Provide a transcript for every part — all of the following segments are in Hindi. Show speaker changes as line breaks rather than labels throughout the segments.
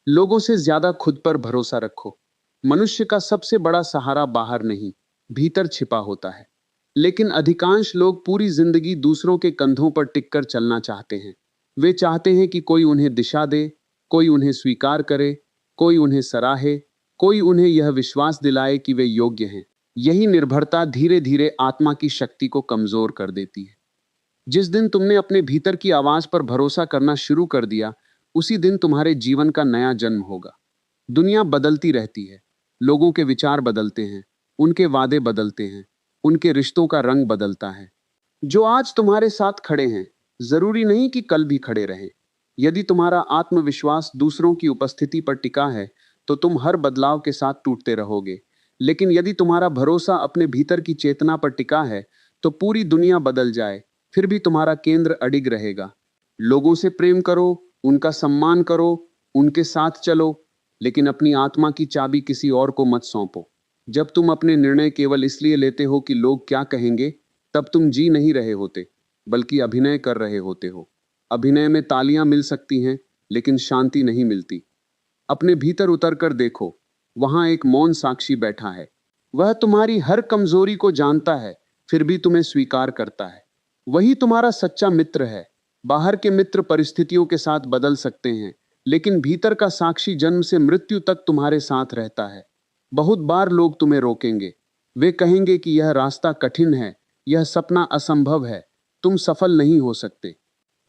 लोगों से ज्यादा खुद पर भरोसा रखो। मनुष्य का सबसे बड़ा सहारा बाहर नहीं, भीतर छिपा होता है। लेकिन अधिकांश लोग पूरी जिंदगी दूसरों के कंधों पर टिककर चलना चाहते हैं। वे चाहते हैं कि कोई उन्हें दिशा दे, कोई उन्हें स्वीकार करे, कोई उन्हें सराहे, कोई उन्हें यह विश्वास दिलाए कि वे योग्य हैं। यही निर्भरता धीरे धीरे आत्मा की शक्ति को कमजोर कर देती है। जिस दिन तुमने अपने भीतर की आवाज पर भरोसा करना शुरू कर दिया, उसी दिन तुम्हारे जीवन का नया जन्म होगा। दुनिया बदलती रहती है, लोगों के विचार बदलते हैं, उनके वादे बदलते हैं, उनके रिश्तों का रंग बदलता है। जो आज तुम्हारे साथ खड़े हैं, जरूरी नहीं कि कल भी खड़े रहें। यदि तुम्हारा आत्मविश्वास दूसरों की उपस्थिति पर टिका है, तो तुम हर बदलाव के साथ टूटते रहोगे। लेकिन यदि तुम्हारा भरोसा अपने भीतर की चेतना पर टिका है, तो पूरी दुनिया बदल जाए, फिर भी तुम्हारा केंद्र अडिग रहेगा। लोगों से प्रेम करो, उनका सम्मान करो, उनके साथ चलो, लेकिन अपनी आत्मा की चाबी किसी और को मत सौंपो। जब तुम अपने निर्णय केवल इसलिए लेते हो कि लोग क्या कहेंगे, तब तुम जी नहीं रहे होते, बल्कि अभिनय कर रहे होते हो। अभिनय में तालियां मिल सकती हैं, लेकिन शांति नहीं मिलती। अपने भीतर उतर कर देखो, वहां एक मौन साक्षी बैठा है। वह तुम्हारी हर कमजोरी को जानता है, फिर भी तुम्हें स्वीकार करता है। वही तुम्हारा सच्चा मित्र है। बाहर के मित्र परिस्थितियों के साथ बदल सकते हैं, लेकिन भीतर का साक्षी जन्म से मृत्यु तक तुम्हारे साथ रहता है। बहुत बार लोग तुम्हें रोकेंगे। वे कहेंगे कि यह रास्ता कठिन है, यह सपना असंभव है, तुम सफल नहीं हो सकते।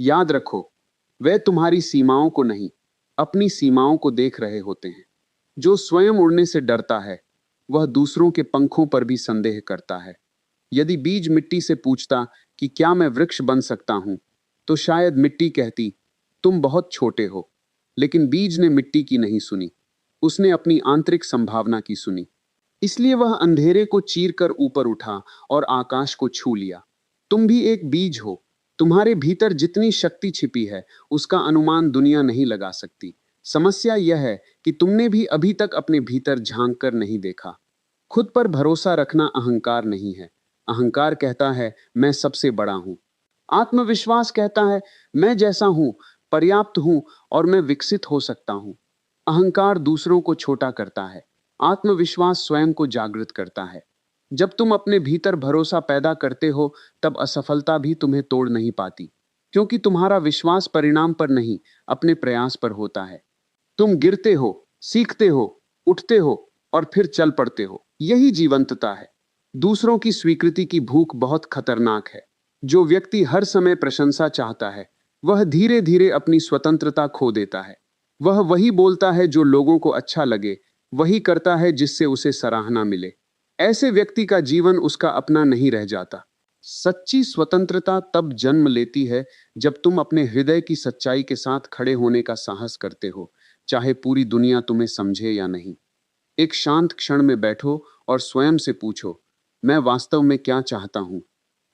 याद रखो, वे तुम्हारी सीमाओं को नहीं, अपनी सीमाओं को देख रहे होते हैं। जो स्वयं उड़ने से डरता है, वह दूसरों के पंखों पर भी संदेह करता है। यदि बीज मिट्टी से पूछता कि क्या मैं वृक्ष बन सकता हूं, तो शायद मिट्टी कहती, तुम बहुत छोटे हो। लेकिन बीज ने मिट्टी की नहीं सुनी, उसने अपनी आंतरिक संभावना की सुनी। इसलिए वह अंधेरे को चीरकर ऊपर उठा और आकाश को छू लिया। तुम भी एक बीज हो। तुम्हारे भीतर जितनी शक्ति छिपी है, उसका अनुमान दुनिया नहीं लगा सकती। समस्या यह है कि तुमने भी अभी तक अपने भीतर झांक कर नहीं देखा। खुद पर भरोसा रखना अहंकार नहीं है। अहंकार कहता है मैं सबसे बड़ा हूं। आत्मविश्वास कहता है मैं जैसा हूं, पर्याप्त हूं और मैं विकसित हो सकता हूं। अहंकार दूसरों को छोटा करता है, आत्मविश्वास स्वयं को जागृत करता है। जब तुम अपने भीतर भरोसा पैदा करते हो, तब असफलता भी तुम्हें तोड़ नहीं पाती, क्योंकि तुम्हारा विश्वास परिणाम पर नहीं, अपने प्रयास पर होता है। तुम गिरते हो, सीखते हो, उठते हो और फिर चल पड़ते हो। यही जीवंतता है। दूसरों की स्वीकृति की भूख बहुत खतरनाक है। जो व्यक्ति हर समय प्रशंसा चाहता है, वह धीरे धीरे अपनी स्वतंत्रता खो देता है। वह वही बोलता है जो लोगों को अच्छा लगे, वही करता है जिससे उसे सराहना मिले। ऐसे व्यक्ति का जीवन उसका अपना नहीं रह जाता। सच्ची स्वतंत्रता तब जन्म लेती है जब तुम अपने हृदय की सच्चाई के साथ खड़े होने का साहस करते हो, चाहे पूरी दुनिया तुम्हें समझे या नहीं। एक शांत क्षण में बैठो और स्वयं से पूछो, मैं वास्तव में क्या चाहता हूं?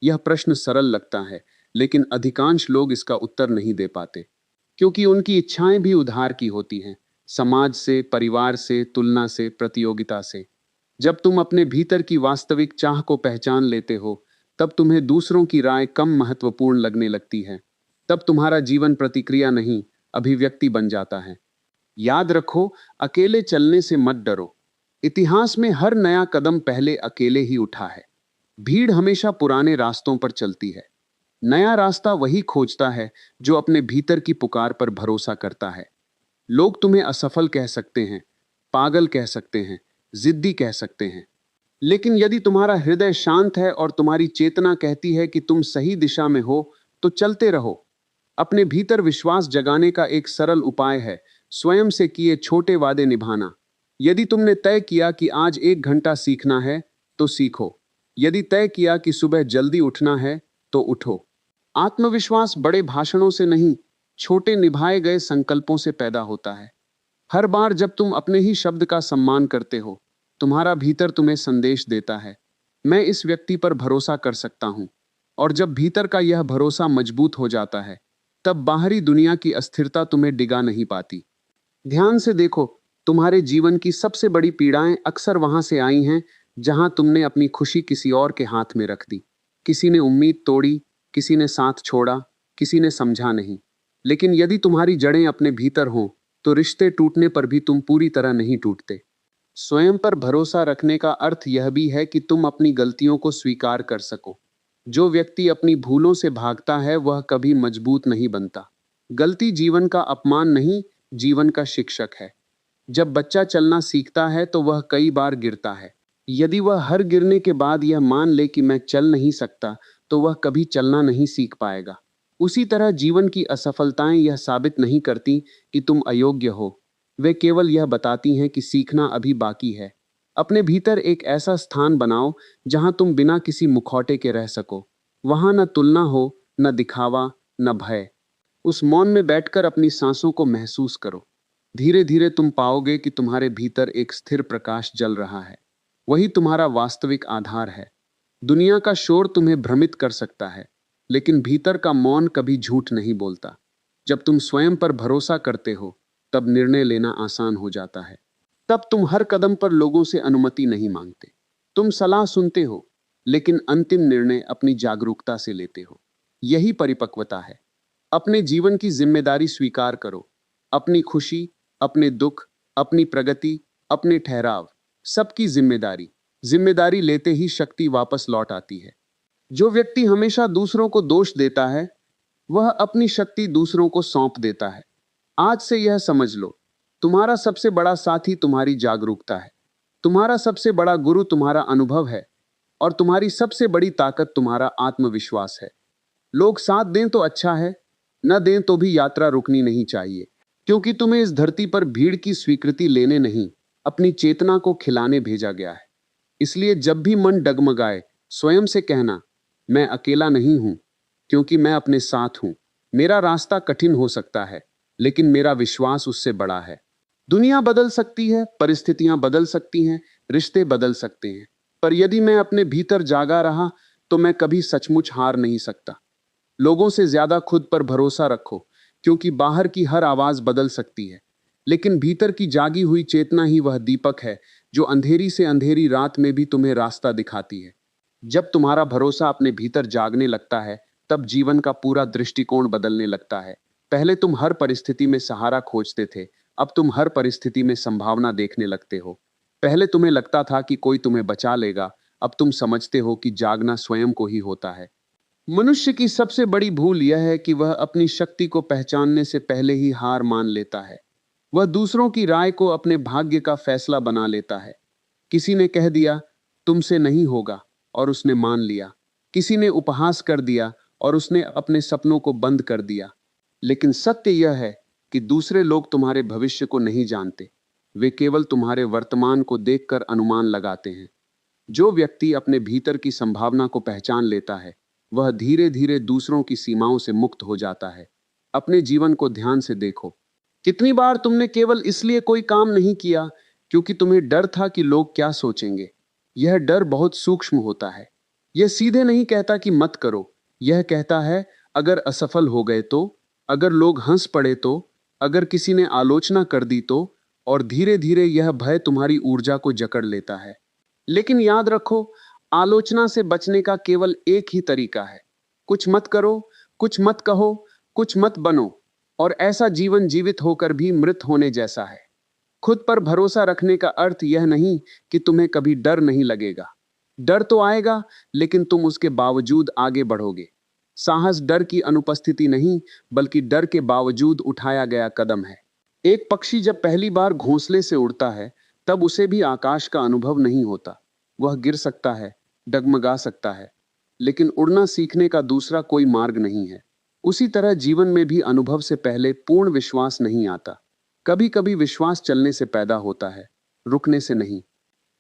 यह प्रश्न सरल लगता है, लेकिन अधिकांश लोग इसका उत्तर नहीं दे पाते, क्योंकि उनकी इच्छाएं भी उधार की होती हैं, समाज से, परिवार से, तुलना से, प्रतियोगिता से। जब तुम अपने भीतर की वास्तविक चाह को पहचान लेते हो, तब तुम्हें दूसरों की राय कम महत्वपूर्ण लगने लगती है। तब तुम्हारा जीवन प्रतिक्रिया नहीं, अभिव्यक्ति बन जाता है। याद रखो, अकेले चलने से मत डरो। इतिहास में हर नया कदम पहले अकेले ही उठा है। भीड़ हमेशा पुराने रास्तों पर चलती है। नया रास्ता वही खोजता है जो अपने भीतर की पुकार पर भरोसा करता है। लोग तुम्हें असफल कह सकते हैं, पागल कह सकते हैं, जिद्दी कह सकते हैं, लेकिन यदि तुम्हारा हृदय शांत है और तुम्हारी चेतना कहती है कि तुम सही दिशा में हो, तो चलते रहो। अपने भीतर विश्वास जगाने का एक सरल उपाय है स्वयं से किए छोटे वादे निभाना। यदि तुमने तय किया कि आज 1 घंटा सीखना है, तो सीखो। यदि तय किया कि सुबह जल्दी उठना है, तो उठो। आत्मविश्वास बड़े भाषणों से नहीं, छोटे निभाए गए संकल्पों से पैदा होता है। हर बार जब तुम अपने ही शब्द का सम्मान करते हो, तुम्हारा भीतर तुम्हें संदेश देता है, मैं इस व्यक्ति पर भरोसा कर सकता हूं। और जब भीतर का यह भरोसा मजबूत हो जाता है, तब बाहरी दुनिया की अस्थिरता तुम्हें डिगा नहीं पाती। ध्यान से देखो, तुम्हारे जीवन की सबसे बड़ी पीड़ाएं अक्सर वहां से आई हैं जहां तुमने अपनी खुशी किसी और के हाथ में रख दी। किसी ने उम्मीद तोड़ी, किसी ने साथ छोड़ा, किसी ने समझा नहीं। लेकिन यदि तुम्हारी जड़ें अपने भीतर हों, तो रिश्ते टूटने पर भी तुम पूरी तरह नहीं टूटते। स्वयं पर भरोसा रखने का अर्थ यह भी है कि तुम अपनी गलतियों को स्वीकार कर सको। जो व्यक्ति अपनी भूलों से भागता है वह कभी मजबूत नहीं बनता। गलती जीवन का अपमान नहीं, जीवन का शिक्षक है। जब बच्चा चलना सीखता है तो वह कई बार गिरता है। यदि वह हर गिरने के बाद यह मान ले कि मैं चल नहीं सकता, तो वह कभी चलना नहीं सीख पाएगा। उसी तरह जीवन की असफलताएं यह साबित नहीं करती कि तुम अयोग्य हो। वे केवल यह बताती हैं कि सीखना अभी बाकी है। अपने भीतर एक ऐसा स्थान बनाओ जहां तुम बिना किसी मुखौटे के रह सको। वहां न तुलना हो, न दिखावा, न भय। उस मौन में बैठकर अपनी सांसों को महसूस करो। धीरे धीरे तुम पाओगे कि तुम्हारे भीतर एक स्थिर प्रकाश जल रहा है। वही तुम्हारा वास्तविक आधार है। दुनिया का शोर तुम्हें भ्रमित कर सकता है, लेकिन भीतर का मौन कभी झूठ नहीं बोलता। जब तुम स्वयं पर भरोसा करते हो, तब निर्णय लेना आसान हो जाता है। तब तुम हर कदम पर लोगों से अनुमति नहीं मांगते। तुम सलाह सुनते हो, लेकिन अंतिम निर्णय अपनी जागरूकता से लेते हो। यही परिपक्वता है। अपने जीवन की जिम्मेदारी स्वीकार करो। अपनी खुशी, अपने दुख, अपनी प्रगति, अपने ठहराव, सबकी जिम्मेदारी। जिम्मेदारी लेते ही शक्ति वापस लौट आती है। जो व्यक्ति हमेशा दूसरों को दोष देता है, वह अपनी शक्ति दूसरों को सौंप देता है। आज से यह समझ लो, तुम्हारा सबसे बड़ा साथी तुम्हारी जागरूकता है। तुम्हारा सबसे बड़ा गुरु तुम्हारा अनुभव है, और तुम्हारी सबसे बड़ी ताकत तुम्हारा आत्मविश्वास है। लोग साथ दें तो अच्छा है, न दें तो भी यात्रा रुकनी नहीं चाहिए, क्योंकि तुम्हें इस धरती पर भीड़ की स्वीकृति लेने नहीं, अपनी चेतना को खिलाने भेजा गया है। इसलिए जब भी मन डगमगाए, स्वयं से कहना, मैं अकेला नहीं हूं, क्योंकि मैं अपने साथ हूं। मेरा रास्ता कठिन हो सकता है, लेकिन मेरा विश्वास उससे बड़ा है। दुनिया बदल सकती है, परिस्थितियां बदल सकती हैं, रिश्ते बदल सकते हैं, पर यदि मैं अपने भीतर जागा रहा, तो मैं कभी सचमुच हार नहीं सकता। लोगों से ज्यादा खुद पर भरोसा रखो, क्योंकि बाहर की हर आवाज बदल सकती है, लेकिन भीतर की जागी हुई चेतना ही वह दीपक है जो अंधेरी से अंधेरी रात में भी तुम्हें रास्ता दिखाती है। जब तुम्हारा भरोसा अपने भीतर जागने लगता है, तब जीवन का पूरा दृष्टिकोण बदलने लगता है। पहले तुम हर परिस्थिति में सहारा खोजते थे, अब तुम हर परिस्थिति में संभावना देखने लगते हो। पहले तुम्हें लगता था कि कोई तुम्हें बचा लेगा, अब तुम समझते हो कि जागना स्वयं को ही होता है। मनुष्य की सबसे बड़ी भूल यह है कि वह अपनी शक्ति को पहचानने से पहले ही हार मान लेता है। वह दूसरों की राय को अपने भाग्य का फैसला बना लेता है। किसी ने कह दिया, तुमसे नहीं होगा, और उसने मान लिया। किसी ने उपहास कर दिया और उसने अपने सपनों को बंद कर दिया। लेकिन सत्य यह है कि दूसरे लोग तुम्हारे भविष्य को नहीं जानते। वे केवल तुम्हारे वर्तमान को देखकर अनुमान लगाते हैं। जो व्यक्ति अपने भीतर की संभावना को पहचान लेता है, वह धीरे धीरे दूसरों की सीमाओं से मुक्त हो जाता है। अपने जीवन को ध्यान से देखो। कितनी बार तुमने केवल इसलिए कोई काम नहीं किया क्योंकि तुम्हें डर था कि लोग क्या सोचेंगे। यह डर बहुत सूक्ष्म होता है। यह सीधे नहीं कहता कि मत करो। यह कहता है, अगर असफल हो गए तो, अगर लोग हंस पड़े तो, अगर किसी ने आलोचना कर दी तो। और धीरे धीरे यह भय तुम्हारी ऊर्जा को जकड़ लेता है। लेकिन याद रखो, आलोचना से बचने का केवल एक ही तरीका है। कुछ मत करो, कुछ मत कहो, कुछ मत बनो, और ऐसा जीवन जीवित होकर भी मृत होने जैसा है। खुद पर भरोसा रखने का अर्थ यह नहीं कि तुम्हें कभी डर नहीं लगेगा। डर तो आएगा, लेकिन तुम उसके बावजूद आगे बढ़ोगे। साहस डर की अनुपस्थिति नहीं, बल्कि डर के बावजूद उठाया गया कदम है। एक पक्षी जब पहली बार घोंसले से उड़ता है, तब उसे भी आकाश का अनुभव नहीं होता। वह गिर सकता है, डगमगा सकता है, लेकिन उड़ना सीखने का दूसरा कोई मार्ग नहीं है। उसी तरह जीवन में भी अनुभव से पहले पूर्ण विश्वास नहीं आता। कभी कभी विश्वास चलने से पैदा होता है, रुकने से नहीं।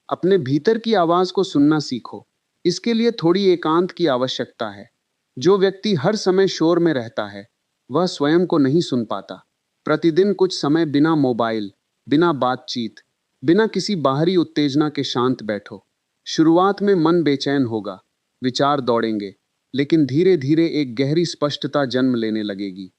अपने भीतर की आवाज को सुनना सीखो। इसके लिए थोड़ी एकांत की आवश्यकता है। जो व्यक्ति हर समय शोर में रहता है, वह स्वयं को नहीं सुन पाता। प्रतिदिन कुछ समय बिना मोबाइल, बिना बातचीत, बिना किसी बाहरी उत्तेजना के शांत बैठो। शुरुआत में मन बेचैन होगा, विचार दौड़ेंगे, लेकिन धीरे धीरे एक गहरी स्पष्टता जन्म लेने लगेगी।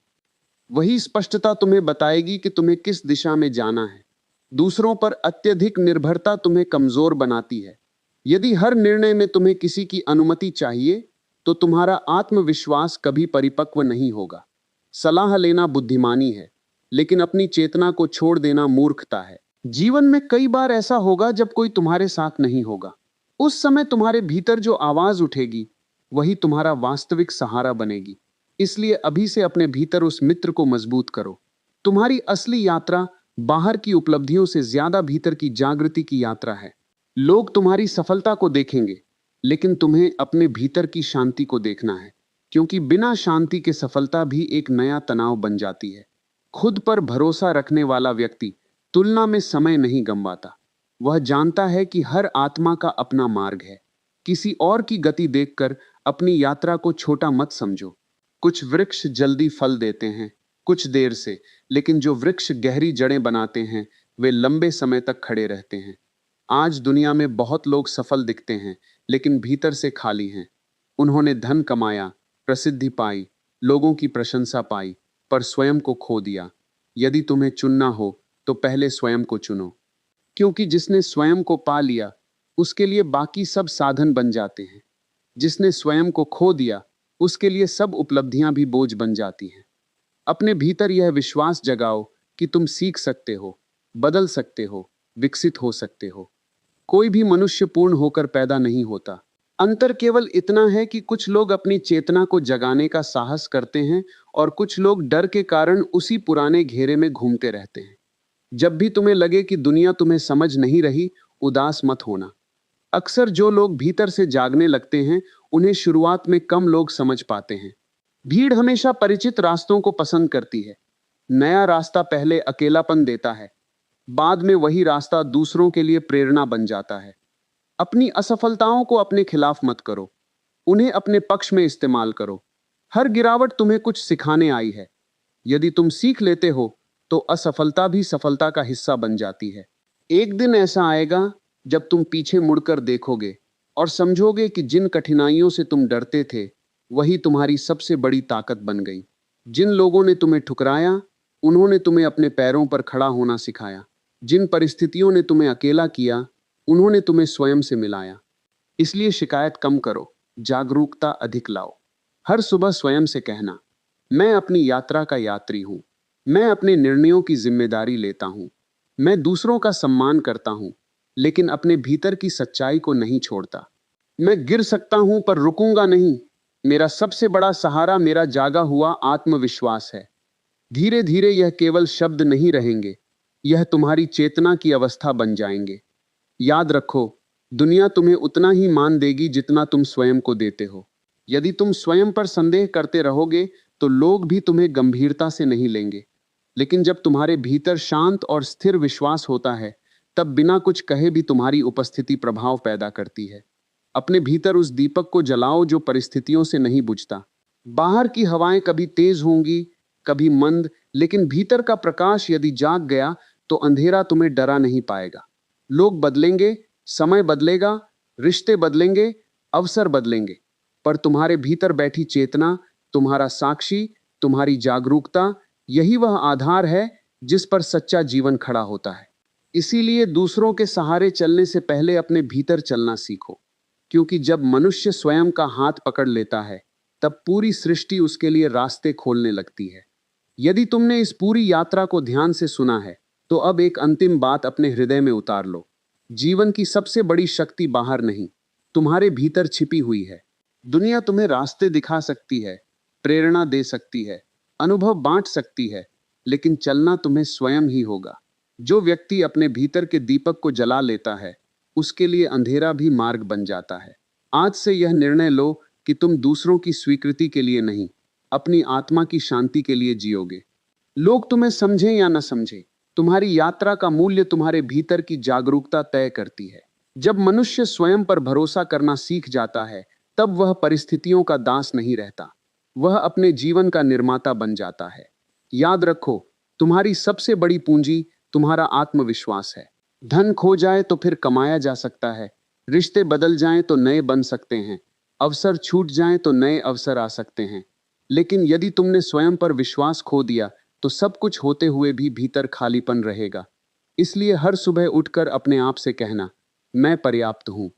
वही स्पष्टता तुम्हें बताएगी कि तुम्हें किस दिशा में जाना है। दूसरों पर अत्यधिक निर्भरता तुम्हें कमजोर बनाती है। यदि हर निर्णय में तुम्हें किसी की अनुमति चाहिए, तो तुम्हारा आत्मविश्वास कभी परिपक्व नहीं होगा। सलाह लेना बुद्धिमानी है, लेकिन अपनी चेतना को छोड़ देना मूर्खता है। जीवन में कई बार ऐसा होगा जब कोई तुम्हारे साथ नहीं होगा। उस समय तुम्हारे भीतर जो आवाज उठेगी वही तुम्हारा वास्तविक सहारा बनेगी। इसलिए अभी से अपने भीतर उस मित्र को मजबूत करो। तुम्हारी असली यात्रा बाहर की उपलब्धियों से ज्यादा भीतर की जागृति की यात्रा है। लोग तुम्हारी सफलता को देखेंगे, लेकिन तुम्हें अपने भीतर की शांति को देखना है, क्योंकि बिना शांति के सफलता भी एक नया तनाव बन जाती है। खुद पर भरोसा रखने वाला व्यक्ति तुलना में समय नहीं गंवाता। वह जानता है कि हर आत्मा का अपना मार्ग है। किसी और की गति देखकर अपनी यात्रा को छोटा मत समझो। कुछ वृक्ष जल्दी फल देते हैं, कुछ देर से, लेकिन जो वृक्ष गहरी जड़ें बनाते हैं वे लंबे समय तक खड़े रहते हैं। आज दुनिया में बहुत लोग सफल दिखते हैं, लेकिन भीतर से खाली हैं। उन्होंने धन कमाया, प्रसिद्धि पाई, लोगों की प्रशंसा पाई, पर स्वयं को खो दिया। यदि तुम्हें चुनना हो तो पहले स्वयं को चुनो, क्योंकि जिसने स्वयं को पा लिया उसके लिए बाकी सब साधन बन जाते हैं। जिसने स्वयं को खो दिया उसके लिए सब उपलब्धियां भी बोझ बन जाती हैं। अपने भीतर यह विश्वास जगाओ कि तुम सीख सकते हो, बदल सकते हो, विकसित हो सकते हो। कोई भी मनुष्य पूर्ण होकर पैदा नहीं होता। अंतर केवल इतना है कि कुछ लोग अपनी चेतना को जगाने का साहस करते हैं और कुछ लोग डर के कारण उसी पुराने घेरे में घूमते रहते हैं। जब भी तुम्हें लगे कि दुनिया तुम्हें समझ नहीं रही, उदास मत होना। अक्सर जो लोग भीतर से जागने लगते हैं उन्हें शुरुआत में कम लोग समझ पाते हैं। भीड़ हमेशा परिचित रास्तों को पसंद करती है। नया रास्ता पहले अकेलापन देता है, बाद में वही रास्ता दूसरों के लिए प्रेरणा बन जाता है। अपनी असफलताओं को अपने खिलाफ मत करो, उन्हें अपने पक्ष में इस्तेमाल करो। हर गिरावट तुम्हें कुछ सिखाने आई है। यदि तुम सीख लेते हो तो असफलता भी सफलता का हिस्सा बन जाती है। एक दिन ऐसा आएगा जब तुम पीछे मुड़कर देखोगे और समझोगे कि जिन कठिनाइयों से तुम डरते थे वही तुम्हारी सबसे बड़ी ताकत बन गई। जिन लोगों ने तुम्हें ठुकराया उन्होंने तुम्हें अपने पैरों पर खड़ा होना सिखाया। जिन परिस्थितियों ने तुम्हें अकेला किया उन्होंने तुम्हें स्वयं से मिलाया। इसलिए शिकायत कम करो, जागरूकता अधिक लाओ। हर सुबह स्वयं से कहना, मैं अपनी यात्रा का यात्री हूं, मैं अपने निर्णयों की जिम्मेदारी लेता हूं, मैं दूसरों का सम्मान करता हूं, लेकिन अपने भीतर की सच्चाई को नहीं छोड़ता। मैं गिर सकता हूं पर रुकूंगा नहीं। मेरा सबसे बड़ा सहारा मेरा जागा हुआ आत्मविश्वास है। धीरे धीरे यह केवल शब्द नहीं रहेंगे, यह तुम्हारी चेतना की अवस्था बन जाएंगे। याद रखो, दुनिया तुम्हें उतना ही मान देगी जितना तुम स्वयं को देते हो। यदि तुम स्वयं पर संदेह करते रहोगे तो लोग भी तुम्हें गंभीरता से नहीं लेंगे। लेकिन जब तुम्हारे भीतर शांत और स्थिर विश्वास होता है तब बिना कुछ कहे भी तुम्हारी उपस्थिति प्रभाव पैदा करती है। अपने भीतर उस दीपक को जलाओ जो परिस्थितियों से नहीं बुझता। बाहर की हवाएं कभी तेज होंगी, कभी मंद, लेकिन भीतर का प्रकाश यदि जाग गया तो अंधेरा तुम्हें डरा नहीं पाएगा। लोग बदलेंगे, समय बदलेगा, रिश्ते बदलेंगे, अवसर बदलेंगे, पर तुम्हारे भीतर बैठी चेतना, तुम्हारा साक्षी, तुम्हारी जागरूकता, यही वह आधार है जिस पर सच्चा जीवन खड़ा होता है। इसीलिए दूसरों के सहारे चलने से पहले अपने भीतर चलना सीखो, क्योंकि जब मनुष्य स्वयं का हाथ पकड़ लेता है तब पूरी सृष्टि उसके लिए रास्ते खोलने लगती है। यदि तुमने इस पूरी यात्रा को ध्यान से सुना है तो अब एक अंतिम बात अपने हृदय में उतार लो। जीवन की सबसे बड़ी शक्ति बाहर नहीं, तुम्हारे भीतर छिपी हुई है। दुनिया तुम्हें रास्ते दिखा सकती है, प्रेरणा दे सकती है, अनुभव बांट सकती है, लेकिन चलना तुम्हें स्वयं ही होगा। जो व्यक्ति अपने भीतर के दीपक को जला लेता है उसके लिए अंधेरा भी मार्ग बन जाता है। आज से यह निर्णय लो कि तुम दूसरों की स्वीकृति के लिए नहीं, अपनी आत्मा की शांति के लिए जियोगे। लोग तुम्हें समझें या न समझें, तुम्हारी यात्रा का मूल्य तुम्हारे भीतर की जागरूकता तय करती है। जब मनुष्य स्वयं पर भरोसा करना सीख जाता है तब वह परिस्थितियों का दास नहीं रहता, वह अपने जीवन का निर्माता बन जाता है। याद रखो, तुम्हारी सबसे बड़ी पूंजी तुम्हारा आत्मविश्वास है। धन खो जाए तो फिर कमाया जा सकता है, रिश्ते बदल जाएं तो नए बन सकते हैं, अवसर छूट जाएं तो नए अवसर आ सकते हैं, लेकिन यदि तुमने स्वयं पर विश्वास खो दिया तो सब कुछ होते हुए भी भीतर खालीपन रहेगा। इसलिए हर सुबह उठकर अपने आप से कहना, मैं पर्याप्त हूं,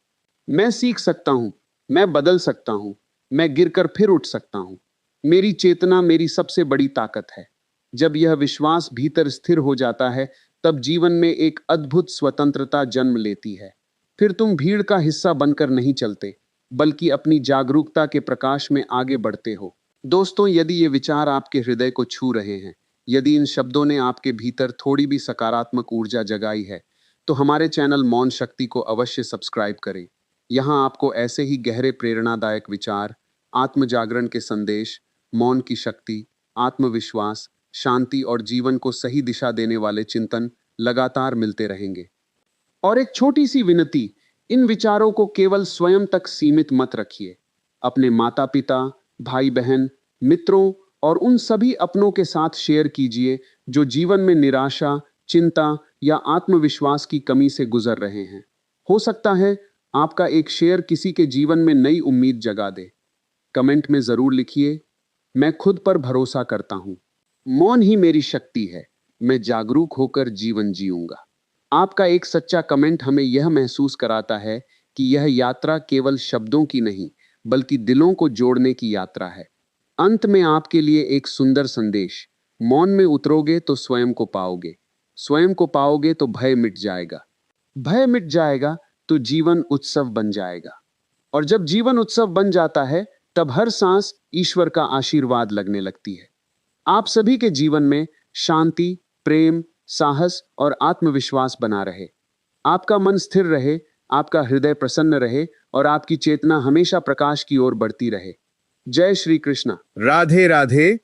मैं सीख सकता हूं, मैं बदल सकता हूं, मैं गिरकर फिर उठ सकता हूं। मेरी चेतना मेरी सबसे बड़ी ताकत है। जब यह विश्वास भीतर स्थिर हो जाता है, तब जीवन में एक अद्भुत स्वतंत्रता जन्म लेती है। फिर तुम भीड़ का हिस्सा बनकर नहीं चलते, बल्कि अपनी जागरूकता के प्रकाश में आगे बढ़ते हो। दोस्तों, यदि ये विचार आपके हृदय को छू रहे हैं, यदि इन शब्दों ने आपके भीतर थोड़ी भी सकारात्मक ऊर्जा जगाई है, तो हमारे चैनल मौन शक्ति को अवश्य सब्सक्राइब करें। यहाँ आपको ऐसे ही गहरे प्रेरणादायक विचार, आत्म जागरण के संदेश, मौन की शक्ति, आत्मविश्वास, शांति और जीवन को सही दिशा देने वाले चिंतन लगातार मिलते रहेंगे। और एक छोटी सी विनती, इन विचारों को केवल स्वयं तक सीमित मत रखिए। अपने माता पिता, भाई बहन, मित्रों और उन सभी अपनों के साथ शेयर कीजिए जो जीवन में निराशा, चिंता या आत्मविश्वास की कमी से गुजर रहे हैं। हो सकता है आपका एक शेयर किसी के जीवन में नई उम्मीद जगा दे। कमेंट में जरूर लिखिए, मैं खुद पर भरोसा करता हूं, मौन ही मेरी शक्ति है, मैं जागरूक होकर जीवन जीऊंगा। आपका एक सच्चा कमेंट हमें यह महसूस कराता है कि यह यात्रा केवल शब्दों की नहीं, बल्कि दिलों को जोड़ने की यात्रा है। अंत में आपके लिए एक सुंदर संदेश, मौन में उतरोगे तो स्वयं को पाओगे, स्वयं को पाओगे तो भय मिट जाएगा, भय मिट जाएगा तो जीवन उत्सव बन जाएगा, और जब जीवन उत्सव बन जाता है, तब हर सांस ईश्वर का आशीर्वाद लगने लगती है। आप सभी के जीवन में शांति, प्रेम, साहस और आत्मविश्वास बना रहे। आपका मन स्थिर रहे, आपका हृदय प्रसन्न रहे और आपकी चेतना हमेशा प्रकाश की ओर बढ़ती रहे। जय श्री कृष्ण।
राधे राधे।